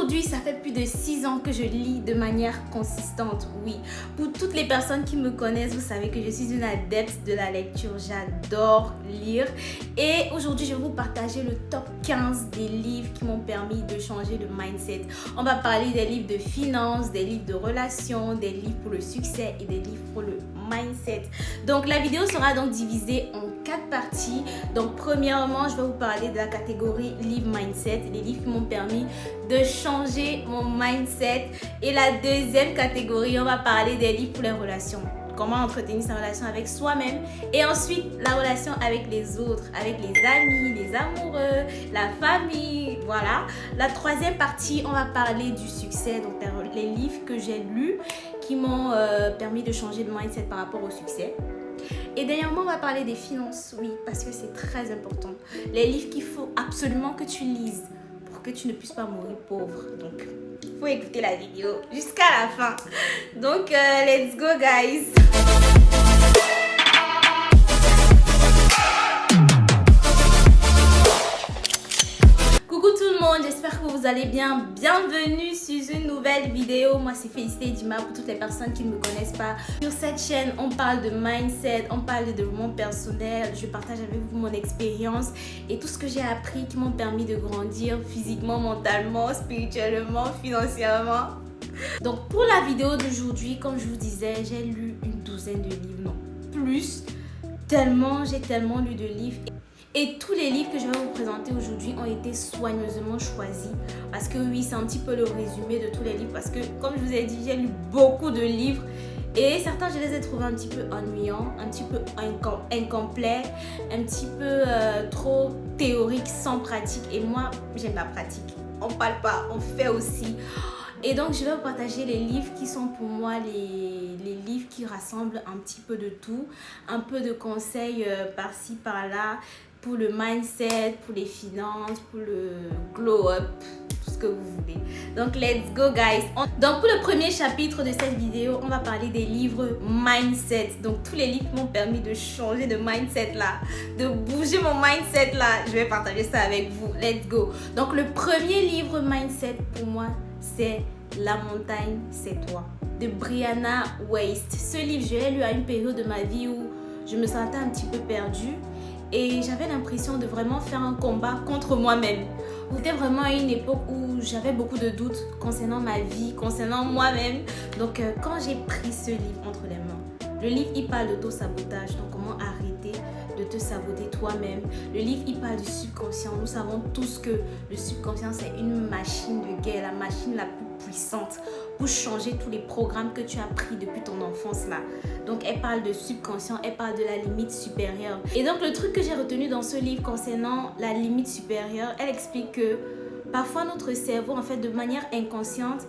Aujourd'hui, ça fait plus de 6 ans que je lis de manière consistante, oui. Pour toutes les personnes qui me connaissent, vous savez que je suis une adepte de la lecture. J'adore lire. Et aujourd'hui, je vais vous partager le top 15 des livres qui m'ont permis de changer de mindset. On va parler des livres de finances, des livres de relations, des livres pour le succès et des livres pour le mindset. Donc, la vidéo sera donc divisée en 4 parties. Donc, premièrement, je vais vous parler de la catégorie livre mindset, les livres qui m'ont permis de changer mon mindset. Et la deuxième catégorie, on va parler des livres pour les relations. Comment entretenir sa relation avec soi-même. Et ensuite, la relation avec les autres, avec les amis, les amoureux, la famille. Voilà. La troisième partie, on va parler du succès. Donc, les livres que j'ai lus qui m'ont permis de changer de mindset par rapport au succès. Et dernièrement, on va parler des finances, oui, parce que c'est très important. Les livres qu'il faut absolument que tu lises pour que tu ne puisses pas mourir pauvre. Donc, il faut écouter la vidéo jusqu'à la fin. Donc, let's go, guys! Coucou tout le monde, j'espère que vous allez bien. Bienvenue sur une nouvelle vidéo. Moi, c'est Félicité Dima pour toutes les personnes qui ne me connaissent pas. Sur cette chaîne, on parle de mindset, on parle de développement personnel. Je partage avec vous mon expérience et tout ce que j'ai appris qui m'ont permis de grandir physiquement, mentalement, spirituellement, financièrement. Donc, pour la vidéo d'aujourd'hui, comme je vous disais, j'ai lu une douzaine de livres, non, plus. J'ai tellement lu de livres. Et tous les livres que je vais vous présenter aujourd'hui ont été soigneusement choisis. Parce que oui, c'est un petit peu le résumé de tous les livres. Parce que comme je vous ai dit, j'ai lu beaucoup de livres. Et certains, je les ai trouvés un petit peu ennuyants, un petit peu incomplets, un petit peu trop théoriques, sans pratique. Et moi, j'aime la pratique. On parle pas, on fait aussi. Et donc, je vais vous partager les livres qui sont pour moi les livres qui rassemblent un petit peu de tout. Un peu de conseils par-ci, par-là. Pour le mindset, pour les finances, pour le glow-up, tout ce que vous voulez. Donc, let's go, guys. Donc, pour le premier chapitre de cette vidéo, on va parler des livres mindset. Donc, tous les livres qui m'ont permis de changer de mindset là, de bouger mon mindset là. Je vais partager ça avec vous. Let's go. Donc, le premier livre mindset pour moi, c'est La montagne, c'est toi, de Brianna Wiest. Ce livre, je l'ai lu à une période de ma vie où je me sentais un petit peu perdue. Et j'avais l'impression de vraiment faire un combat contre moi-même. C'était vraiment à une époque où j'avais beaucoup de doutes concernant ma vie, concernant moi-même. Donc quand j'ai pris ce livre entre les mains, le livre il parle d'auto-sabotage, donc comment arrêter de te saboter toi-même. Le livre il parle du subconscient. Nous savons tous que le subconscient c'est une machine de guerre, la machine la plus puissante pour changer tous les programmes que tu as pris depuis ton enfance là. Donc elle parle de subconscient, elle parle de la limite supérieure. Et donc le truc que j'ai retenu dans ce livre concernant la limite supérieure, elle explique que parfois notre cerveau en fait de manière inconsciente,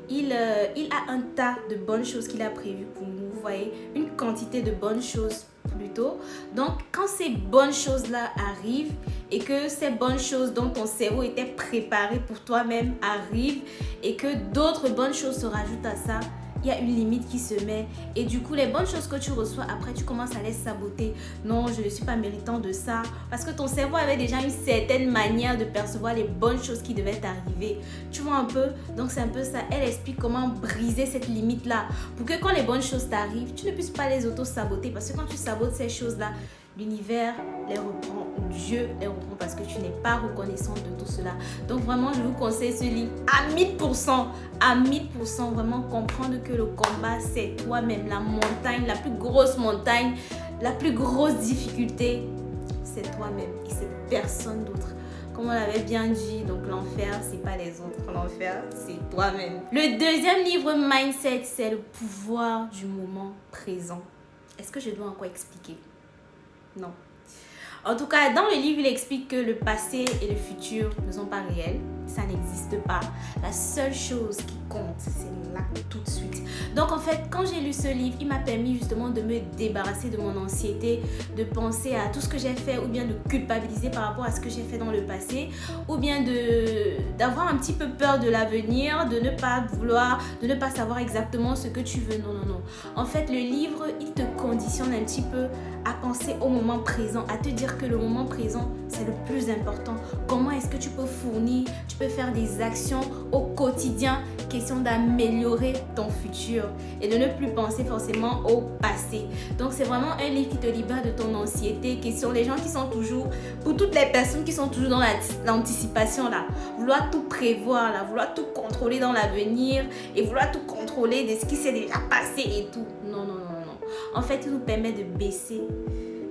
il a un tas de bonnes choses qu'il a prévues pour nous, vous voyez, une quantité de bonnes choses plutôt. Donc quand ces bonnes choses là arrivent et que ces bonnes choses dont ton cerveau était préparé pour toi-même arrivent et que d'autres bonnes choses se rajoutent à ça, il y a une limite qui se met et du coup les bonnes choses que tu reçois après tu commences à les saboter. Non, je ne suis pas méritant de ça parce que ton cerveau avait déjà une certaine manière de percevoir les bonnes choses qui devaient t'arriver. Tu vois un peu? Donc c'est un peu ça. Elle explique comment briser cette limite là pour que quand les bonnes choses t'arrivent, tu ne puisses pas les auto-saboter parce que quand tu sabotes ces choses là, l'univers les reprend, Dieu les reprend parce que tu n'es pas reconnaissant de tout cela. Donc vraiment, je vous conseille ce livre à 1000%. À 1000%, vraiment comprendre que le combat, c'est toi-même. La montagne, la plus grosse montagne, la plus grosse difficulté, c'est toi-même et c'est personne d'autre. Comme on l'avait bien dit, donc l'enfer, c'est pas les autres. L'enfer, c'est toi-même. Le deuxième livre Mindset, c'est le pouvoir du moment présent. Est-ce que je dois encore expliquer? Non. En tout cas, dans le livre, il explique que le passé et le futur ne sont pas réels. Ça n'existe pas. La seule chose qui compte, c'est là, tout de suite. Donc, en fait, quand j'ai lu ce livre, il m'a permis justement de me débarrasser de mon anxiété, de penser à tout ce que j'ai fait ou bien de culpabiliser par rapport à ce que j'ai fait dans le passé ou bien d'avoir un petit peu peur de l'avenir, de ne pas vouloir, de ne pas savoir exactement ce que tu veux. Non, non, non. En fait, le livre, il te conditionne un petit peu à penser au moment présent, à te dire que le moment présent, c'est le plus important. Comment est-ce que tu peux fournir, tu peux faire des actions au quotidien, question d'améliorer ton futur et de ne plus penser forcément au passé. Donc c'est vraiment un livre qui te libère de ton anxiété, question les gens qui sont toujours, pour toutes les personnes qui sont toujours dans l'anticipation là, vouloir tout prévoir là, vouloir tout contrôler dans l'avenir et vouloir tout contrôler de ce qui s'est déjà passé et tout. Non. En fait, il nous permet de baisser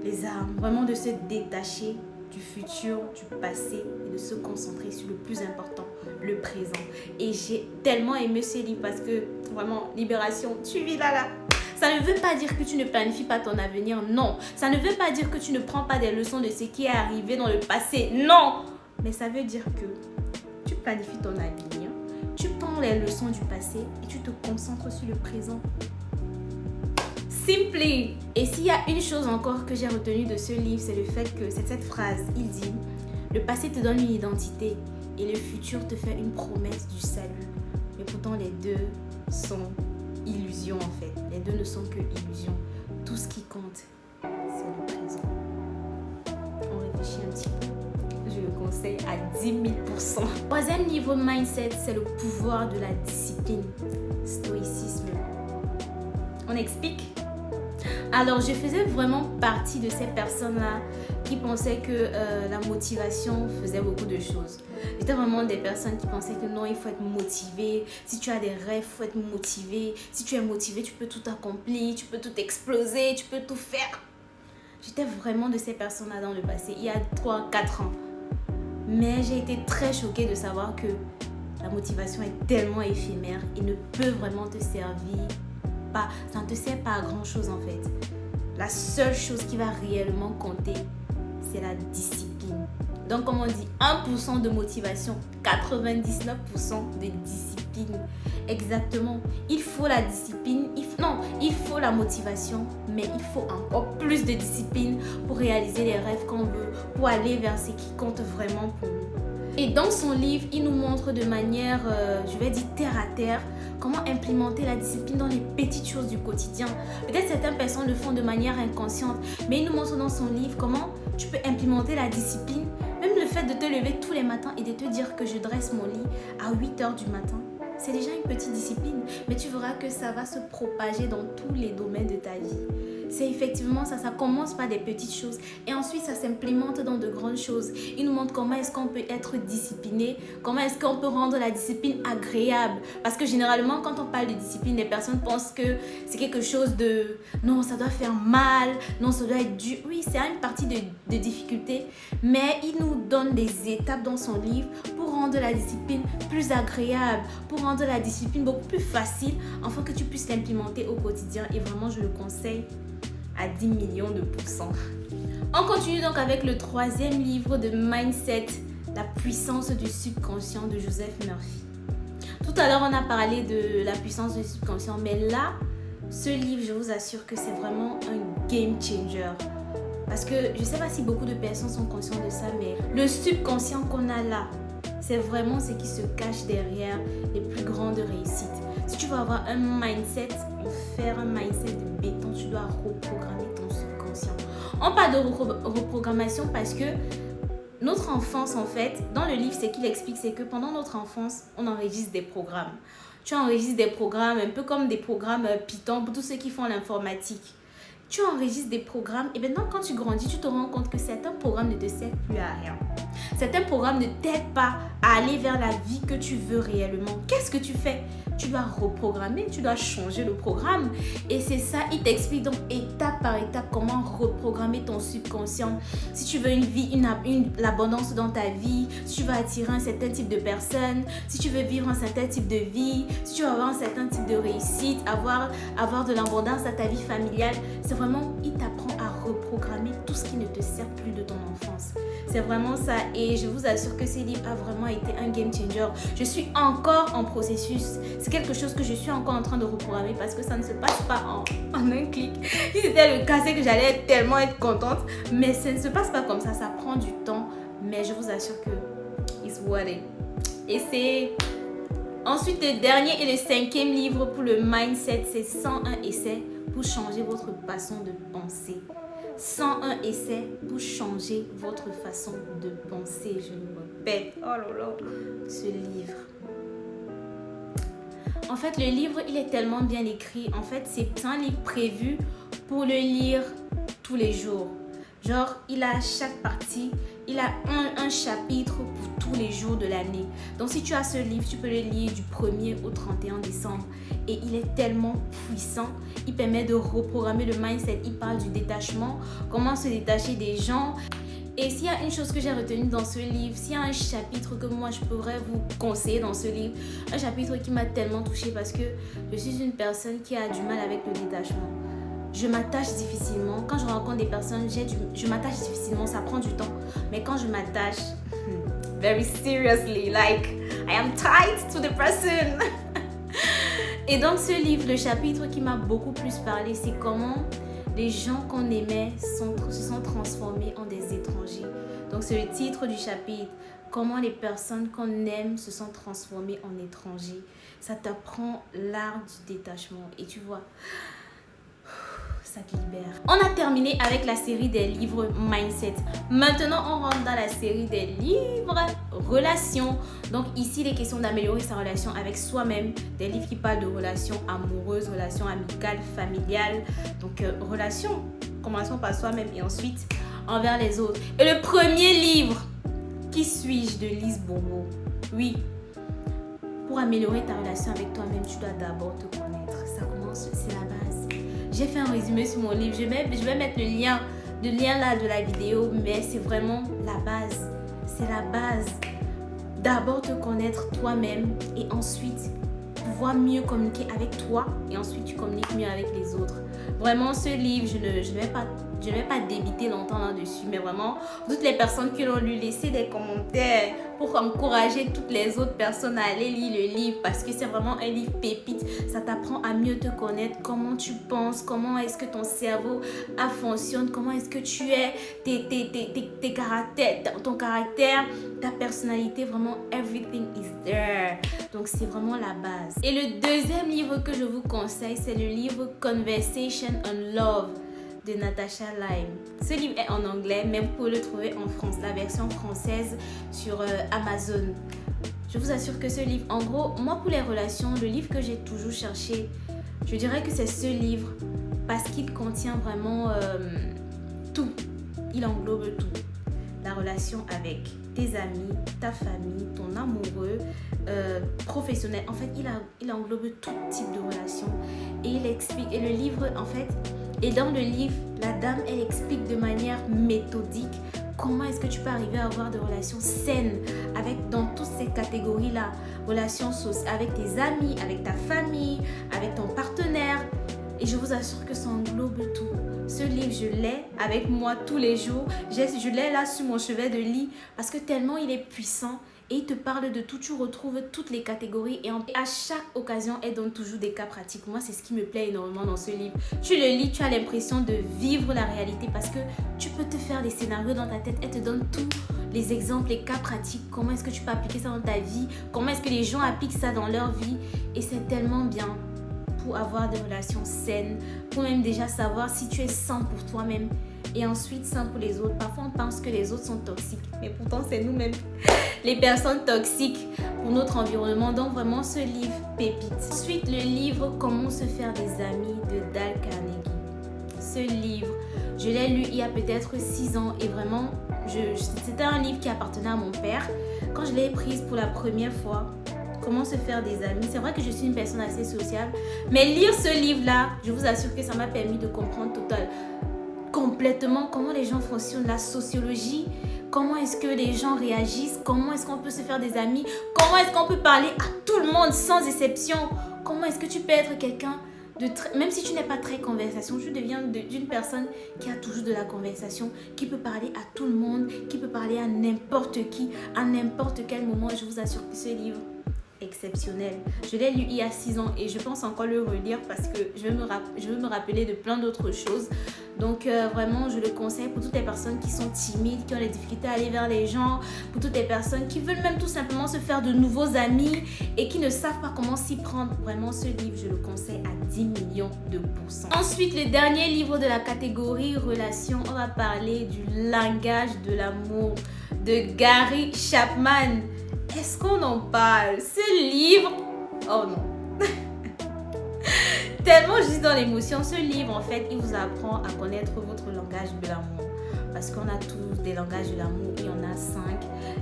les armes, vraiment de se détacher du futur, du passé et de se concentrer sur le plus important, le présent. Et j'ai tellement aimé ce livre parce que vraiment, libération, tu vis là. Ça ne veut pas dire que tu ne planifies pas ton avenir, non. Ça ne veut pas dire que tu ne prends pas des leçons de ce qui est arrivé dans le passé, non. Mais ça veut dire que tu planifies ton avenir, tu prends les leçons du passé et tu te concentres sur le présent. Simply. Et s'il y a une chose encore que j'ai retenue de ce livre, c'est le fait que c'est cette phrase. Il dit, le passé te donne une identité et le futur te fait une promesse du salut. Mais pourtant les deux sont illusions en fait. Les deux ne sont que illusions. Tout ce qui compte, c'est le présent. On réfléchit un petit peu. Je le conseille à 10 000%. Troisième niveau de mindset, c'est le pouvoir de la discipline. Stoïcisme. On explique? Alors, je faisais vraiment partie de ces personnes-là qui pensaient que la motivation faisait beaucoup de choses. J'étais vraiment des personnes qui pensaient que non, il faut être motivé. Si tu as des rêves, il faut être motivé. Si tu es motivé, tu peux tout accomplir, tu peux tout exploser, tu peux tout faire. J'étais vraiment de ces personnes-là dans le passé, il y a 3-4 ans. Mais j'ai été très choquée de savoir que la motivation est tellement éphémère et ne peut vraiment te servir. Ça ne te sert pas à grand chose en fait. La seule chose qui va réellement compter, c'est la discipline. Donc comme on dit, 1% de motivation, 99% de discipline. Exactement. Il faut la discipline, il faut la motivation, mais il faut encore plus de discipline pour réaliser les rêves qu'on veut, pour aller vers ce qui compte vraiment pour nous. Et dans son livre, il nous montre de manière, je vais dire terre à terre, comment implémenter la discipline dans les petites choses du quotidien. Peut-être certaines personnes le font de manière inconsciente, mais il nous montre dans son livre comment tu peux implémenter la discipline. Même le fait de te lever tous les matins et de te dire que je dresse mon lit à 8h du matin, c'est déjà une petite discipline, mais tu verras que ça va se propager dans tous les domaines de ta vie. C'est effectivement ça commence par des petites choses et ensuite ça s'implémente dans de grandes choses. Il nous montre comment est-ce qu'on peut être discipliné, comment est-ce qu'on peut rendre la discipline agréable. Parce que généralement quand on parle de discipline, les personnes pensent que c'est quelque chose de non, ça doit faire mal, non, ça doit être dur. Oui, c'est une partie de difficulté, mais il nous donne des étapes dans son livre pour rendre la discipline plus agréable, pour rendre la discipline beaucoup plus facile, afin que tu puisses l'implémenter au quotidien. Et vraiment, je le conseille à 10 millions de pourcents. On continue donc avec le troisième livre de Mindset, La puissance du subconscient de Joseph Murphy. Tout à l'heure, on a parlé de la puissance du subconscient, mais là, ce livre, je vous assure que c'est vraiment un game changer. Parce que je ne sais pas si beaucoup de personnes sont conscientes de ça, mais le subconscient qu'on a là, c'est vraiment ce qui se cache derrière les plus grandes réussites. Si tu veux avoir un mindset, faire un mindset de béton, tu dois reprogrammer ton subconscient. On parle de reprogrammation parce que notre enfance, en fait, dans le livre, ce qu'il explique, c'est que pendant notre enfance, on enregistre des programmes. Tu enregistres des programmes, un peu comme des programmes Python pour tous ceux qui font l'informatique. Tu enregistres des programmes et maintenant quand tu grandis, tu te rends compte que certains programmes ne te servent plus à rien. Certains programmes ne t'aident pas à aller vers la vie que tu veux réellement. Qu'est-ce que tu fais? Tu dois reprogrammer, tu dois changer le programme. Et c'est ça, il t'explique donc étape par étape comment reprogrammer ton subconscient. Si tu veux une vie, l'abondance dans ta vie, si tu veux attirer un certain type de personnes, si tu veux vivre un certain type de vie, si tu veux avoir un certain type de réussite, avoir de l'abondance dans ta vie familiale, c'est vraiment, il t'apprend à reprogrammer tout ce qui ne te sert plus de ton enfance. C'est vraiment ça et je vous assure que ce livre a vraiment été un game changer. Je suis encore en processus. C'est quelque chose que je suis encore en train de reprogrammer parce que ça ne se passe pas en un clic. Si c'était le cas, c'est que j'allais tellement être contente. Mais ça ne se passe pas comme ça. Ça prend du temps. Mais je vous assure que it's worth it. Et c'est... Ensuite, le dernier et le cinquième livre pour le mindset, c'est 101 essais pour changer votre façon de penser. 101 essais pour changer votre façon de penser. Je le répète. Oh là là, ce livre. En fait, le livre, il est tellement bien écrit. En fait, c'est un livre prévu pour le lire tous les jours. Genre, il a chaque partie, il a un chapitre pour tous les jours de l'année. Donc, si tu as ce livre, tu peux le lire du 1er au 31 décembre. Et il est tellement puissant. Il permet de reprogrammer le mindset. Il parle du détachement, comment se détacher des gens. Et s'il y a une chose que j'ai retenue dans ce livre, s'il y a un chapitre que moi je pourrais vous conseiller dans ce livre, un chapitre qui m'a tellement touchée parce que je suis une personne qui a du mal avec le détachement. Je m'attache difficilement. Quand je rencontre des personnes, je m'attache difficilement, ça prend du temps. Mais quand je m'attache, very seriously, like I am tied to the person. Et donc ce livre, le chapitre qui m'a beaucoup plus parlé, c'est comment les gens qu'on aimait se sont transformés en des étrangers. Donc c'est le titre du chapitre. Comment les personnes qu'on aime se sont transformées en étrangers. Ça t'apprend l'art du détachement. Et tu vois, ça te libère. On a terminé avec la série des livres Mindset. Maintenant, on rentre dans la série des livres Relations. Donc ici, il est question d'améliorer sa relation avec soi-même. Des livres qui parlent de relations amoureuses, relations amicales, familiales. Donc relations, commençons par soi-même et ensuite envers les autres. Et le premier livre, Qui suis-je de Lise Bourbeau. Oui, pour améliorer ta relation avec toi-même, tu dois d'abord te connaître. Ça commence, c'est la base. J'ai fait un résumé sur mon livre. Je vais mettre le lien là de la vidéo, mais c'est vraiment la base. C'est la base. D'abord te connaître toi-même et ensuite pouvoir mieux communiquer avec toi et ensuite tu communiques mieux avec les autres. Vraiment, ce livre, je ne vais pas débiter longtemps là-dessus, mais vraiment, toutes les personnes qui l'ont lu, laissez des commentaires pour encourager toutes les autres personnes à aller lire le livre parce que c'est vraiment un livre pépite. Ça t'apprend à mieux te connaître, comment tu penses, comment est-ce que ton cerveau fonctionne, comment est-ce que tu es, tes caractères, ton caractère, ta personnalité, vraiment, everything is there. Donc, c'est vraiment la base. Et le deuxième livre que je vous conseille, c'est le livre Conversation on Love de Natasha Lyme. Ce livre est en anglais, mais vous pouvez le trouver en France, la version française sur Amazon. Je vous assure que ce livre, en gros, moi pour les relations, le livre que j'ai toujours cherché, je dirais que c'est ce livre parce qu'il contient vraiment tout. Il englobe tout. La relation avec tes amis, ta famille, ton amoureux, professionnel. En fait, il englobe tout type de relation et il explique. Et le livre, en fait, et dans le livre, la dame, elle explique de manière méthodique comment est-ce que tu peux arriver à avoir des relations saines dans toutes ces catégories-là. Relations avec tes amis, avec ta famille, avec ton partenaire. Et je vous assure que ça englobe tout. Ce livre, je l'ai avec moi tous les jours. Je l'ai là sur mon chevet de lit parce que tellement il est puissant. Et il te parle de tout, tu retrouves toutes les catégories et à chaque occasion, elle donne toujours des cas pratiques. Moi, c'est ce qui me plaît énormément dans ce livre. Tu le lis, tu as l'impression de vivre la réalité parce que tu peux te faire des scénarios dans ta tête. Elle te donne tous les exemples, les cas pratiques. Comment est-ce que tu peux appliquer ça dans ta vie? Comment est-ce que les gens appliquent ça dans leur vie? Et c'est tellement bien pour avoir des relations saines, pour même déjà savoir si tu es sain pour toi-même et ensuite sain pour les autres. Parfois, on pense que les autres sont toxiques, mais pourtant, c'est nous-mêmes les personnes toxiques pour notre environnement. Donc vraiment ce livre pépite. Ensuite le livre Comment se faire des amis de Dale Carnegie. Ce livre, je l'ai lu il y a peut-être 6 ans et vraiment c'était un livre qui appartenait à mon père. Quand je l'ai prise pour la première fois, Comment se faire des amis, c'est vrai que je suis une personne assez sociale, mais lire ce livre là, je vous assure que ça m'a permis de comprendre complètement comment les gens fonctionnent, la sociologie. Comment est-ce que les gens réagissent? Comment est-ce qu'on peut se faire des amis? Comment est-ce qu'on peut parler à tout le monde sans exception? Comment est-ce que tu peux être quelqu'un même si tu n'es pas très conversation, tu deviens d'une personne qui a toujours de la conversation, qui peut parler à tout le monde, qui peut parler à n'importe qui, à n'importe quel moment. Je vous assure que ce livre, exceptionnel. Je l'ai lu il y a 6 ans et je pense encore le relire parce que je veux me rappeler de plein d'autres choses. Donc vraiment, je le conseille pour toutes les personnes qui sont timides, qui ont des difficultés à aller vers les gens, pour toutes les personnes qui veulent même tout simplement se faire de nouveaux amis et qui ne savent pas comment s'y prendre. Vraiment, ce livre, je le conseille à 10 millions de pourcents. Ensuite, le dernier livre de la catégorie relations, on va parler du langage de l'amour de Gary Chapman. Est-ce qu'on en parle? Ce livre, oh non. Tellement juste dans l'émotion, ce livre en fait, il vous apprend à connaître votre langage de l'amour. Parce qu'on a tous des langages de l'amour, il y en a 5.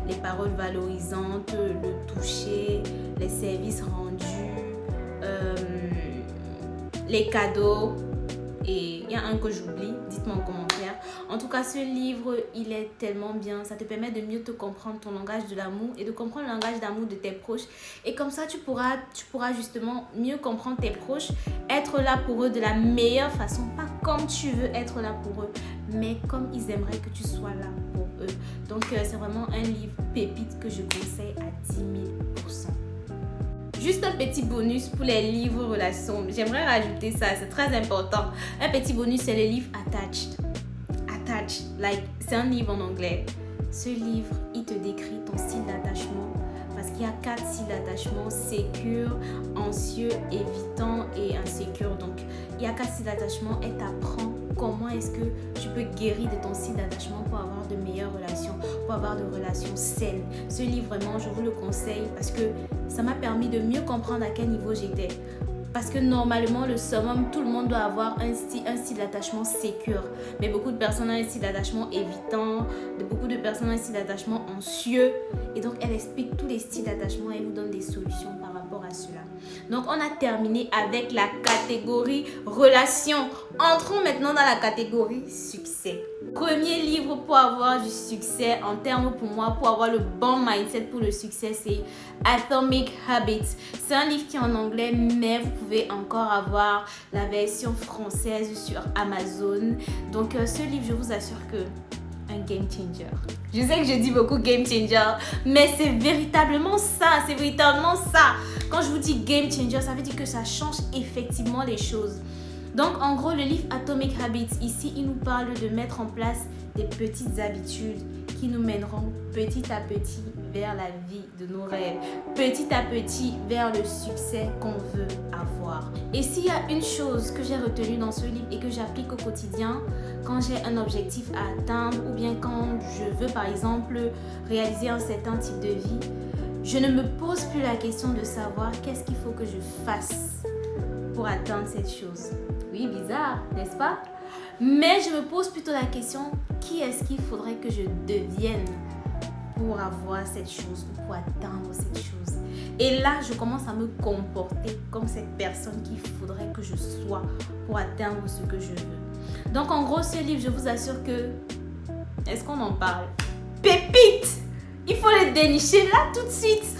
Les paroles valorisantes, le toucher, les services rendus, les cadeaux. Et il y a un que j'oublie, dites-moi en commentaire. En tout cas, ce livre, il est tellement bien. Ça te permet de mieux te comprendre ton langage de l'amour et de comprendre le langage d'amour de tes proches. Et comme ça, tu pourras justement mieux comprendre tes proches, être là pour eux de la meilleure façon. Pas comme tu veux être là pour eux, mais comme ils aimeraient que tu sois là pour eux. Donc, c'est vraiment un livre pépite que je conseille à 10 000%. Juste un petit bonus pour les livres relations. J'aimerais rajouter ça, c'est très important. Un petit bonus, c'est le livre Attached. Attached, c'est un livre en anglais. Ce livre, il te décrit ton style d'attachement. Parce qu'il y a 4 styles d'attachement: sécure, anxieux, évitant et insécure. Donc, il y a 4 styles d'attachement et t'apprends comment est-ce que tu peux guérir de ton style d'attachement pour avoir de meilleures relations, pour avoir de relations saines. Ce livre, vraiment, je vous le conseille parce que ça m'a permis de mieux comprendre à quel niveau j'étais. Parce que normalement, le summum, tout le monde doit avoir un style d'attachement sécure. Mais beaucoup de personnes ont un style d'attachement évitant, beaucoup de personnes ont un style d'attachement anxieux. Et donc, elle explique tous les styles d'attachement et elle vous donne des solutions par rapport à cela. Donc, on a terminé avec la catégorie relations. Entrons maintenant dans la catégorie succès. Premier livre pour avoir du succès en termes pour moi, pour avoir le bon mindset pour le succès, c'est Atomic Habits. C'est un livre qui est en anglais, mais vous pouvez encore avoir la version française sur Amazon. Donc ce livre, je vous assure que un game changer. Je sais que je dis beaucoup game changer, mais c'est véritablement ça, c'est véritablement ça. Quand je vous dis game changer, ça veut dire que ça change effectivement les choses. Donc, en gros, le livre Atomic Habits, ici, il nous parle de mettre en place des petites habitudes qui nous mèneront petit à petit vers la vie de nos rêves, petit à petit vers le succès qu'on veut avoir. Et s'il y a une chose que j'ai retenue dans ce livre et que j'applique au quotidien, quand j'ai un objectif à atteindre ou bien quand je veux, par exemple, réaliser un certain type de vie, je ne me pose plus la question de savoir qu'est-ce qu'il faut que je fasse pour atteindre cette chose. Oui, bizarre, n'est-ce pas? Mais je me pose plutôt la question, qui est-ce qu'il faudrait que je devienne pour avoir cette chose ou pour atteindre cette chose? Et là, je commence à me comporter comme cette personne qu'il faudrait que je sois pour atteindre ce que je veux. Donc, en gros, ce livre, je vous assure que... Est-ce qu'on en parle? Pépite! Il faut le dénicher là tout de suite.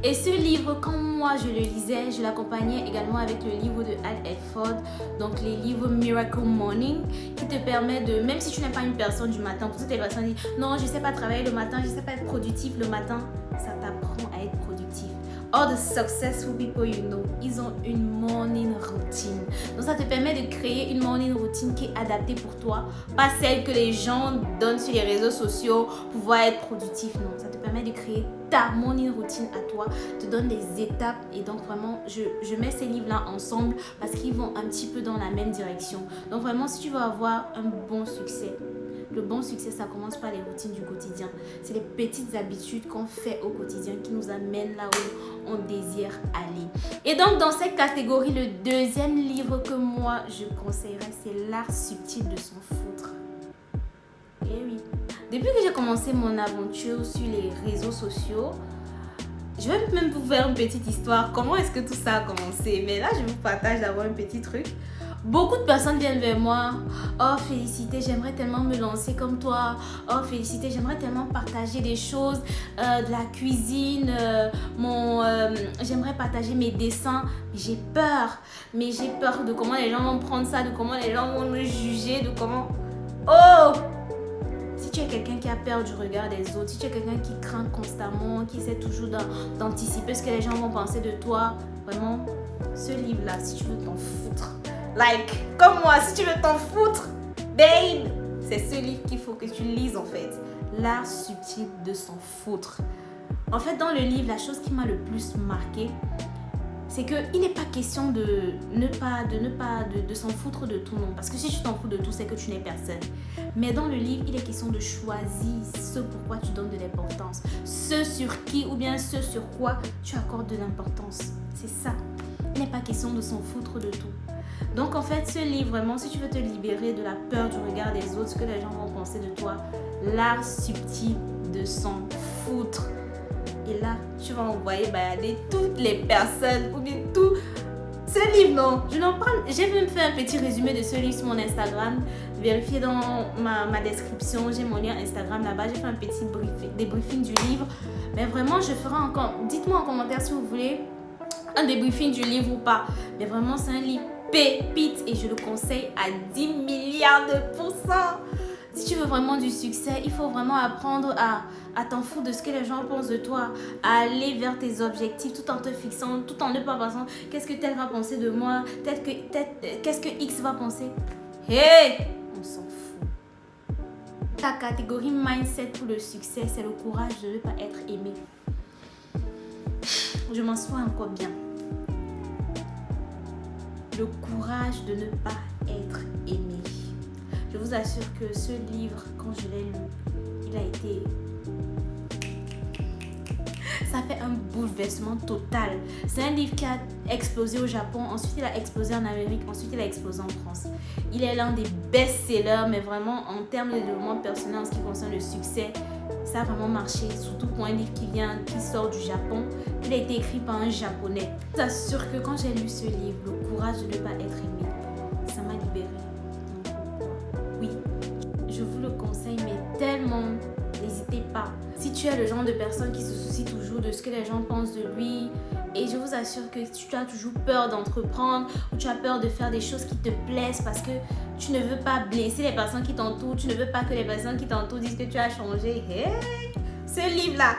Et ce livre, quand moi je le lisais, je l'accompagnais également avec le livre de Hal Elrod, donc les livres Miracle Morning, qui te permet de, même si tu n'es pas une personne du matin, pour toutes les personnes qui disent non, je ne sais pas travailler le matin, je ne sais pas être productif le matin, ça t'apprend à être productif. All the successful people you know, ils ont une morning routine. Donc ça te permet de créer une morning routine qui est adaptée pour toi, pas celle que les gens donnent sur les réseaux sociaux pour pouvoir être productif. Non, ça te permet de créer ta morning routine à toi, te donne des étapes. Et donc vraiment, je mets ces livres-là ensemble parce qu'ils vont un petit peu dans la même direction. Donc vraiment, si tu veux avoir un bon succès, le bon succès, ça commence par les routines du quotidien. C'est les petites habitudes qu'on fait au quotidien qui nous amènent là où on désire aller. Et donc, dans cette catégorie, le deuxième livre que moi, je conseillerais, c'est L'art subtil de s'en foutre. Eh oui. Depuis que j'ai commencé mon aventure sur les réseaux sociaux, je vais même vous faire une petite histoire. Comment est-ce que tout ça a commencé? Mais là, je vous partage d'abord un petit truc. Beaucoup de personnes viennent vers moi. Oh, Félicité, j'aimerais tellement me lancer comme toi. Oh, Félicité, j'aimerais tellement partager des choses, de la cuisine, j'aimerais partager mes dessins. J'ai peur. Mais j'ai peur de comment les gens vont prendre ça, de comment les gens vont me juger, de comment... Oh! Si tu tu es quelqu'un qui a peur du regard des autres, si tu es quelqu'un qui craint constamment, qui essaie toujours d'anticiper ce que les gens vont penser de toi, vraiment, ce livre-là, si tu veux t'en foutre, like, comme moi, si tu veux t'en foutre, babe, c'est ce livre qu'il faut que tu lises en fait. L'art subtil de s'en foutre. En fait, dans le livre, la chose qui m'a le plus marqué, c'est qu'il n'est pas question de s'en foutre de tout, non. Parce que si tu t'en fous de tout, c'est que tu n'es personne. Mais dans le livre, il est question de choisir ce pourquoi tu donnes de l'importance. Ce sur qui ou bien ce sur quoi tu accordes de l'importance. C'est ça. Il n'est pas question de s'en foutre de tout. Donc en fait, ce livre, vraiment, si tu veux te libérer de la peur du regard des autres, ce que les gens vont penser de toi, l'art subtil de s'en foutre. Et là, tu vas envoyer balader toutes les personnes ou bien tout. Ce livre, non, je n'en parle. J'ai même fait un petit résumé de ce livre sur mon Instagram. Vérifiez dans ma description, j'ai mon lien Instagram là-bas. J'ai fait un petit débriefing du livre. Mais vraiment, je ferai encore. Dites-moi en commentaire si vous voulez un débriefing du livre ou pas. Mais vraiment, c'est un livre pépite et je le conseille à 10 milliards de pourcents. Si tu veux vraiment du succès, il faut vraiment apprendre à t'en foutre de ce que les gens pensent de toi, à aller vers tes objectifs tout en te fixant, tout en ne pas pensant qu'est-ce que tel va penser de moi, qu'est-ce que X va penser. Hey, on s'en fout. La catégorie mindset pour le succès, c'est le courage de ne pas être aimé. Je m'en souviens encore bien. Le courage de ne pas être aimé. Je vous assure que ce livre, quand je l'ai lu, il a été... Ça fait un bouleversement total. C'est un livre qui a explosé au Japon, ensuite il a explosé en Amérique, ensuite il a explosé en France. Il est l'un des best-sellers, mais vraiment en termes de développement personnel, en ce qui concerne le succès, ça a vraiment marché, surtout pour un livre qui sort du Japon. Il a été écrit par un Japonais. Je vous assure que quand j'ai lu ce livre, le courage de ne pas être aimé, ça m'a libérée. Oui, je vous le conseille, mais tellement, n'hésitez pas. Si tu es le genre de personne qui se soucie toujours de ce que les gens pensent de lui, et je vous assure que tu as toujours peur d'entreprendre ou tu as peur de faire des choses qui te plaisent parce que tu ne veux pas blesser les personnes qui t'entourent, tu ne veux pas que les personnes qui t'entourent disent que tu as changé. Hey, ce livre-là,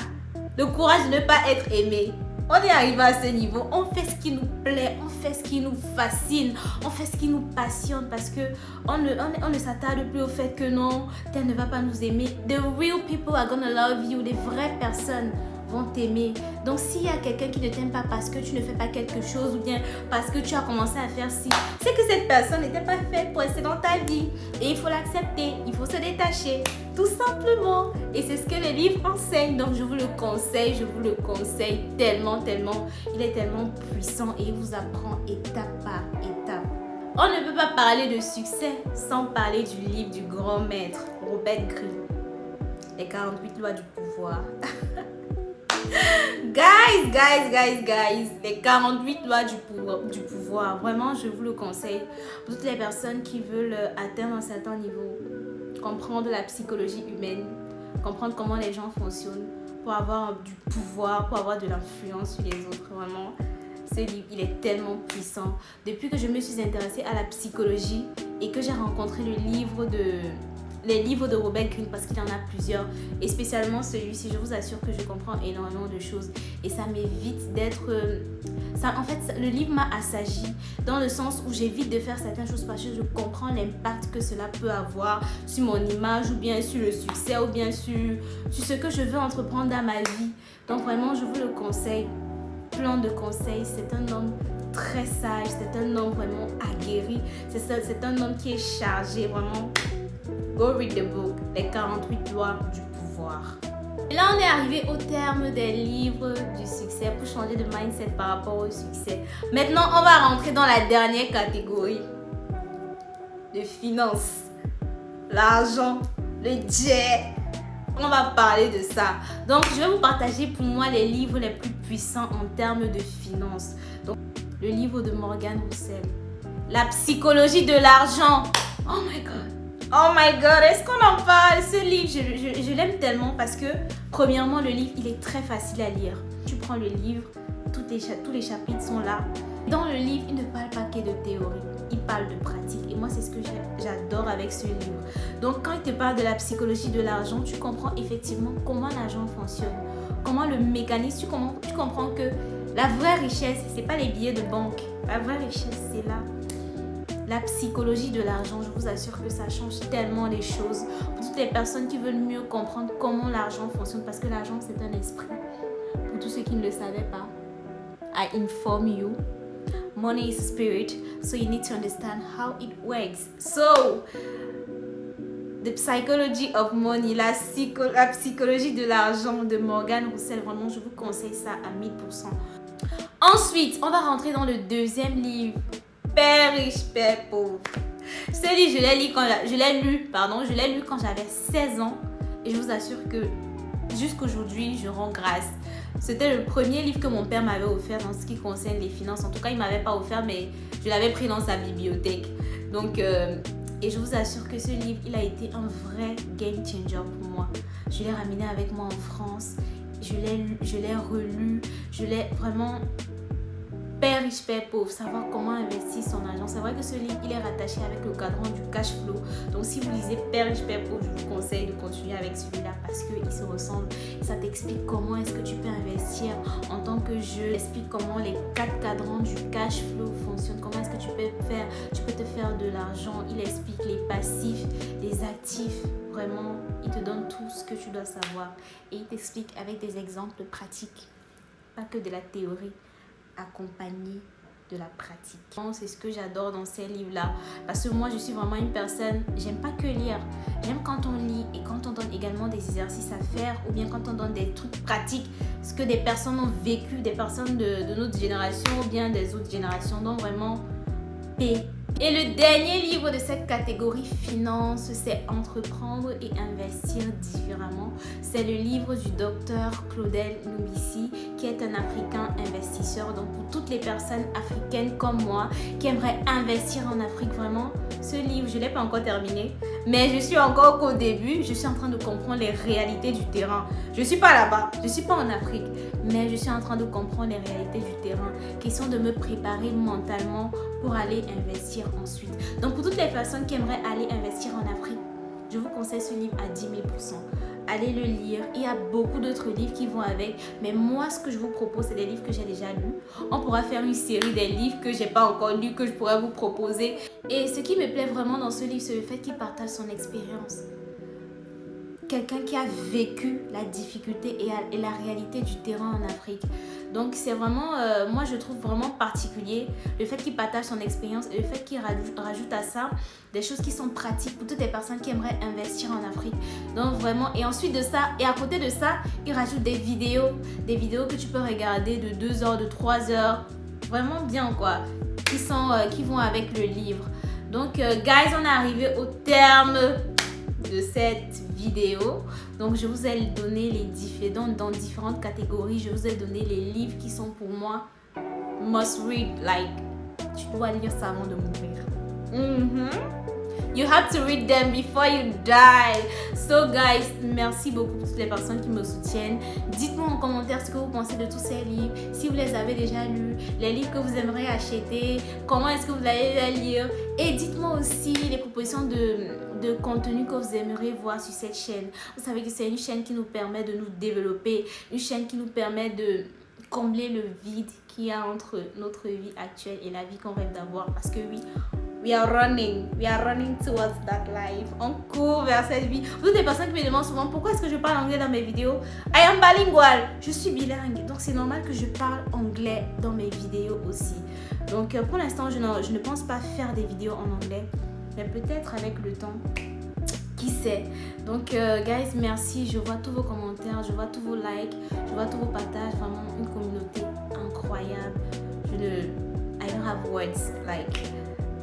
le courage de ne pas être aimé. On est arrivé à ce niveau, on fait ce qui nous plaît, on fait ce qui nous fascine, on fait ce qui nous passionne parce que on ne s'attarde plus au fait que non, tel ne va pas nous aimer. The real people are gonna love you, les vraies personnes vont t'aimer. Donc s'il y a quelqu'un qui ne t'aime pas parce que tu ne fais pas quelque chose ou bien parce que tu as commencé à faire ci, c'est que cette personne n'était pas faite pour rester dans ta vie et il faut l'accepter, il faut se détacher, tout simplement. Et c'est ce que le livre enseigne. Donc je vous le conseille tellement. Il est tellement puissant et il vous apprend étape par étape. On ne peut pas parler de succès sans parler du livre du grand maître Robert Greene, Les 48 lois du pouvoir. Guys, les 48 lois du pouvoir. Vraiment, je vous le conseille. Pour toutes les personnes qui veulent atteindre un certain niveau, comprendre la psychologie humaine, comprendre comment les gens fonctionnent, pour avoir du pouvoir, pour avoir de l'influence sur les autres. Vraiment, ce livre, il est tellement puissant. Depuis que je me suis intéressée à la psychologie et que j'ai rencontré les livres de Robert Greene, parce qu'il y en a plusieurs, et spécialement celui-ci, je vous assure que je comprends énormément de choses et ça m'évite d'être... En fait, le livre m'a assagi dans le sens où j'évite de faire certaines choses parce que je comprends l'impact que cela peut avoir sur mon image ou bien sur le succès ou bien sur ce que je veux entreprendre dans ma vie. Donc vraiment, je vous le conseille. Plein de conseils. C'est un homme très sage, c'est un homme vraiment aguerri, c'est un homme qui est chargé, vraiment. Go read the book, les 48 lois du pouvoir. Et là, on est arrivé au terme des livres du succès pour changer de mindset par rapport au succès. Maintenant, on va rentrer dans la dernière catégorie de finances. L'argent, le jet. On va parler de ça. Donc, je vais vous partager pour moi les livres les plus puissants en termes de finances. Donc, le livre de Morgan Housel, La psychologie de l'argent. Oh my god, est-ce qu'on en parle? Ce livre, je l'aime tellement parce que, premièrement, le livre, il est très facile à lire. Tu prends le livre, tous les chapitres sont là. Dans le livre, il ne parle pas que de théorie, il parle de pratique. Et moi, c'est ce que j'adore avec ce livre. Donc, quand il te parle de la psychologie de l'argent, tu comprends effectivement comment l'argent fonctionne, comment le mécanisme, tu comprends que la vraie richesse, c'est pas les billets de banque. La vraie richesse, c'est là. La psychologie de l'argent, je vous assure que ça change tellement les choses. Pour toutes les personnes qui veulent mieux comprendre comment l'argent fonctionne, parce que l'argent, c'est un esprit. Pour tous ceux qui ne le savaient pas, I inform you. Money is a spirit, so you need to understand how it works. So, the psychology of money, la psychologie de l'argent de Morgan Housel, vraiment, je vous conseille ça à 1000%. Ensuite, on va rentrer dans le deuxième livre, Père riche, Père pauvre. Ce livre, je l'ai lu quand j'avais 16 ans et je vous assure que jusqu'aujourd'hui, je rends grâce. C'était le premier livre que mon père m'avait offert dans ce qui concerne les finances. En tout cas, il ne m'avait pas offert, mais je l'avais pris dans sa bibliothèque. Donc, et je vous assure que ce livre, il a été un vrai game changer pour moi. Je l'ai ramené avec moi en France. Je l'ai relu. Je l'ai vraiment... Père riche, Père pauvre, savoir comment investir son argent. C'est vrai que ce livre, il est rattaché avec le cadran du cash flow. Donc, si vous lisez Père riche, Père pauvre, je vous conseille de continuer avec celui-là parce qu'il se ressemble. Ça t'explique comment est-ce que tu peux investir en tant que jeu. Explique comment les 4 cadrans du cash flow fonctionnent. Comment est-ce que tu peux te faire de l'argent. Il explique les passifs, les actifs. Vraiment, il te donne tout ce que tu dois savoir. Et il t'explique avec des exemples pratiques, pas que de la théorie, accompagné de la pratique. C'est ce que j'adore dans ces livres-là. Parce que moi, je suis vraiment une personne, j'aime pas que lire. J'aime quand on lit et quand on donne également des exercices à faire ou bien quand on donne des trucs pratiques, ce que des personnes ont vécu, des personnes de notre génération ou bien des autres générations. Donc vraiment, paix. Et le dernier livre de cette catégorie finance, c'est Entreprendre et investir différemment. C'est le livre du docteur Claudel Nubissi, qui est un Africain investisseur. Donc pour toutes les personnes africaines comme moi qui aimeraient investir en Afrique, vraiment, ce livre, je ne l'ai pas encore terminé, mais je suis encore qu'au début. Je suis en train de comprendre les réalités du terrain. Je ne suis pas là-bas, je ne suis pas en Afrique, mais je suis en train de comprendre les réalités du terrain, question de me préparer mentalement pour aller investir ensuite. Donc pour toutes les personnes qui aimeraient aller investir en Afrique, je vous conseille ce livre à 10 000%. Allez le lire. Il y a beaucoup d'autres livres qui vont avec, mais moi ce que je vous propose, c'est des livres que j'ai déjà lus. On pourra faire une série des livres que j'ai pas encore lus, que je pourrais vous proposer. Et ce qui me plaît vraiment dans ce livre, c'est le fait qu'il partage son expérience. Quelqu'un qui a vécu la difficulté et la réalité du terrain en Afrique. Donc c'est vraiment, moi je trouve vraiment particulier le fait qu'il partage son expérience et le fait qu'il rajoute à ça des choses qui sont pratiques pour toutes les personnes qui aimeraient investir en Afrique. Donc vraiment, et ensuite de ça, et à côté de ça, il rajoute des vidéos que tu peux regarder de 2 heures, de 3 heures, vraiment bien quoi, qui vont avec le livre. Donc guys, on est arrivé au terme de cette vidéo. Donc je vous ai donné dans différentes catégories, je vous ai donné les livres qui sont pour moi must read, like tu dois lire ça avant de mourir. You have to read them before you die. So guys, merci beaucoup pour toutes les personnes qui me soutiennent. Dites-moi en commentaire ce que vous pensez de tous ces livres, si vous les avez déjà lus, les livres que vous aimeriez acheter, comment est-ce que vous allez les lire. Et dites-moi aussi les propositions de contenu que vous aimeriez voir sur cette chaîne. Vous savez que c'est une chaîne qui nous permet de nous développer, une chaîne qui nous permet de combler le vide qu'il y a entre notre vie actuelle et la vie qu'on rêve d'avoir. Parce que oui, we are running towards that life. On court vers cette vie. Vous êtes des personnes qui me demandent souvent pourquoi est-ce que je parle anglais dans mes vidéos. I am bilingual. Je suis bilingue. Donc c'est normal que je parle anglais dans mes vidéos aussi. Donc pour l'instant, je ne pense pas faire des vidéos en anglais. Mais peut-être avec le temps. Qui sait. Donc guys, merci. Je vois tous vos commentaires. Je vois tous vos likes. Je vois tous vos partages. Vraiment une communauté incroyable. I don't have words. Like...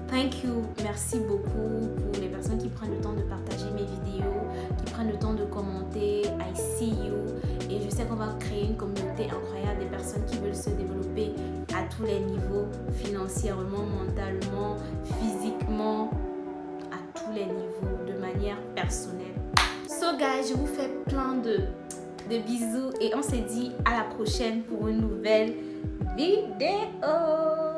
Thank you, merci beaucoup pour les personnes qui prennent le temps de partager mes vidéos, qui prennent le temps de commenter. I see you. Et je sais qu'on va créer une communauté incroyable, des personnes qui veulent se développer à tous les niveaux, financièrement, mentalement, physiquement, à tous les niveaux, de manière personnelle. So guys, je vous fais plein de bisous et on se dit à la prochaine pour une nouvelle vidéo.